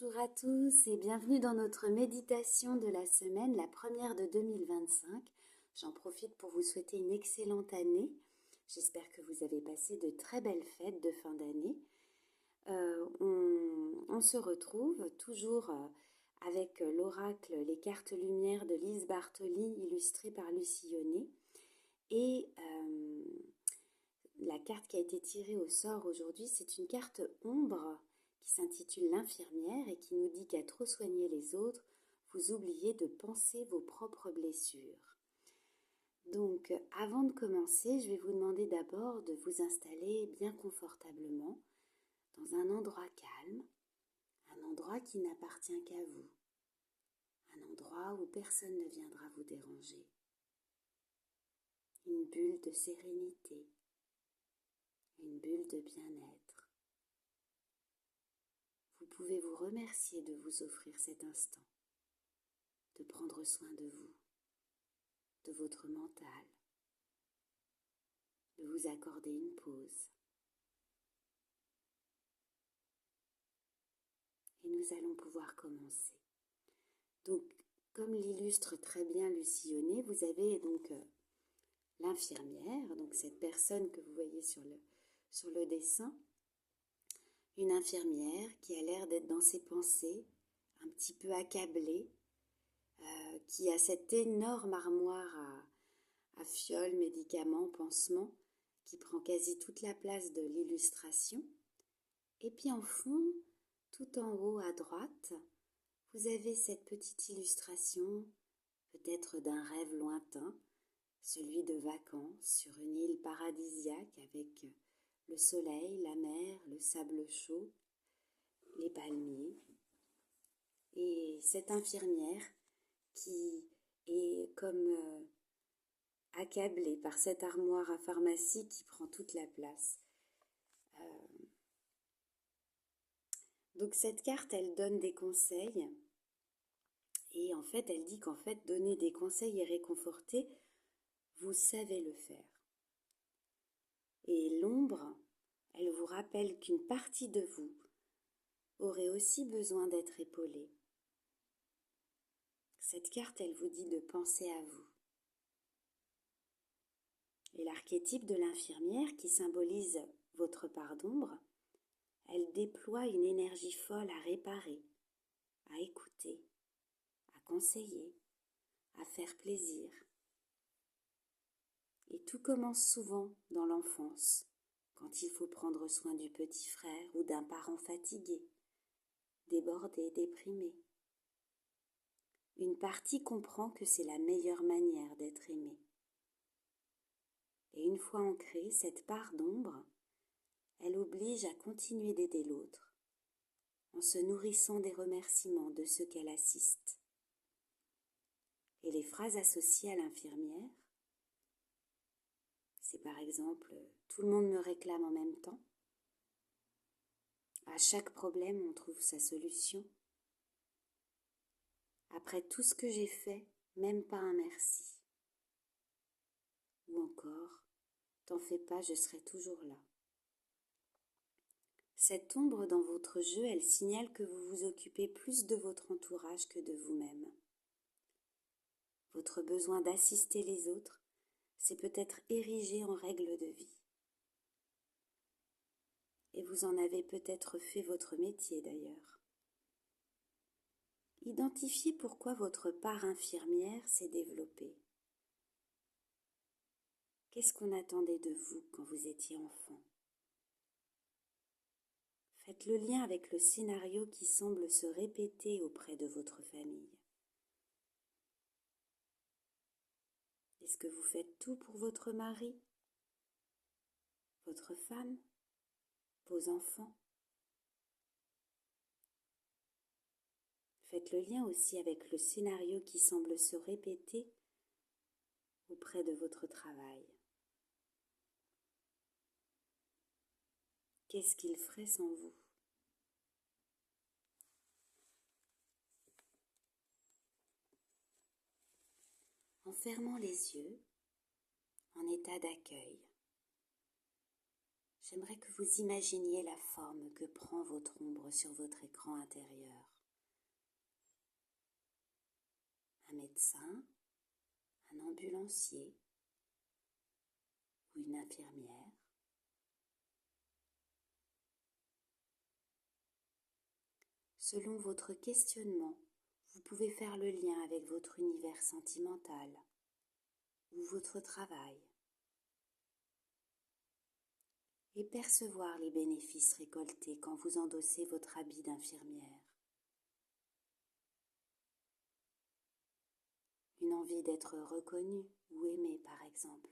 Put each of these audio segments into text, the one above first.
Bonjour à tous et bienvenue dans notre méditation de la semaine, la première de 2025. J'en profite pour vous souhaiter une excellente année. J'espère que vous avez passé de très belles fêtes de fin d'année. On se retrouve toujours avec l'oracle Les cartes lumière de Lise Bartoli, illustré par Lucie Yonnet. Et la carte qui a été tirée au sort aujourd'hui, c'est une carte ombre qui s'intitule l'infirmière et qui nous dit qu'à trop soigner les autres, vous oubliez de penser vos propres blessures. Donc, avant de commencer, je vais vous demander d'abord de vous installer bien confortablement dans un endroit calme, un endroit qui n'appartient qu'à vous, un endroit où personne ne viendra vous déranger, une bulle de sérénité, une bulle de bien-être. Vous pouvez vous remercier de vous offrir cet instant, de prendre soin de vous, de votre mental, de vous accorder une pause. Et nous allons pouvoir commencer. Donc, comme l'illustre très bien Lucie Yonnet, vous avez donc l'infirmière, donc cette personne que vous voyez sur le dessin, une infirmière qui a l'air d'être dans ses pensées, un petit peu accablée, qui a cette énorme armoire à fioles, médicaments, pansements, qui prend quasi toute la place de l'illustration. Et puis en fond, tout en haut à droite, vous avez cette petite illustration, peut-être d'un rêve lointain, celui de vacances sur une île paradisiaque avec le soleil, la mer, le sable chaud, les palmiers. Et cette infirmière qui est comme accablée par cette armoire à pharmacie qui prend toute la place. Donc cette carte, elle donne des conseils et en fait, elle dit qu'en fait, donner des conseils et réconforter, vous savez le faire. Et l'ombre, elle vous rappelle qu'une partie de vous aurait aussi besoin d'être épaulée. Cette carte, elle vous dit de penser à vous. Et l'archétype de l'infirmière qui symbolise votre part d'ombre, elle déploie une énergie folle à réparer, à écouter, à conseiller, à faire plaisir. Et tout commence souvent dans l'enfance, quand il faut prendre soin du petit frère ou d'un parent fatigué, débordé, déprimé. Une partie comprend que c'est la meilleure manière d'être aimé. Et une fois ancrée, cette part d'ombre, elle oblige à continuer d'aider l'autre, en se nourrissant des remerciements de ceux qu'elle assiste. Et les phrases associées à l'infirmière, c'est par exemple « tout le monde me réclame en même temps », à chaque problème on trouve sa solution, après tout ce que j'ai fait, même pas un merci, ou encore « t'en fais pas, je serai toujours là ». Cette ombre dans votre jeu, elle signale que vous vous occupez plus de votre entourage que de vous-même. Votre besoin d'assister les autres, c'est peut-être érigé en règle de vie. Et vous en avez peut-être fait votre métier d'ailleurs. Identifiez pourquoi votre part infirmière s'est développée. Qu'est-ce qu'on attendait de vous quand vous étiez enfant ? Faites le lien avec le scénario qui semble se répéter auprès de votre famille. Est-ce que vous faites tout pour votre mari, votre femme, vos enfants ? Faites le lien aussi avec le scénario qui semble se répéter auprès de votre travail. Qu'est-ce qu'il ferait sans vous ? En fermant les yeux, en état d'accueil, j'aimerais que vous imaginiez la forme que prend votre ombre sur votre écran intérieur. Un médecin, un ambulancier ou une infirmière. Selon votre questionnement, vous pouvez faire le lien avec votre univers sentimental ou votre travail et percevoir les bénéfices récoltés quand vous endossez votre habit d'infirmière. Une envie d'être reconnu ou aimé, par exemple.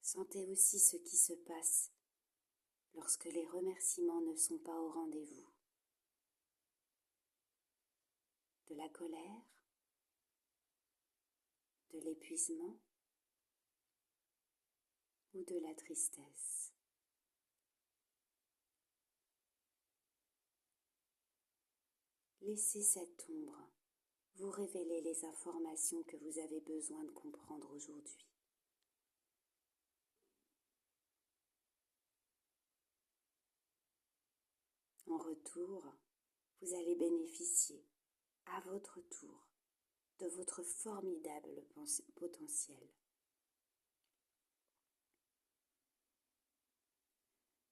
Sentez aussi ce qui se passe lorsque les remerciements ne sont pas au rendez-vous. De la colère, de l'épuisement ou de la tristesse. Laissez cette ombre vous révéler les informations que vous avez besoin de comprendre aujourd'hui. En retour, vous allez bénéficier, à votre tour, de votre formidable potentiel.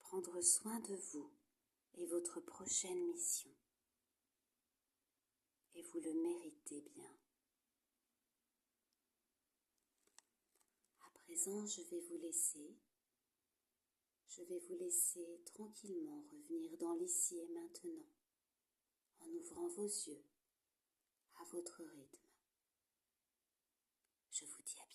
Prendre soin de vous est votre prochaine mission. Et vous le méritez bien. À présent, je vais vous laisser tranquillement revenir dans l'ici et maintenant, en ouvrant vos yeux à votre rythme. Je vous dis à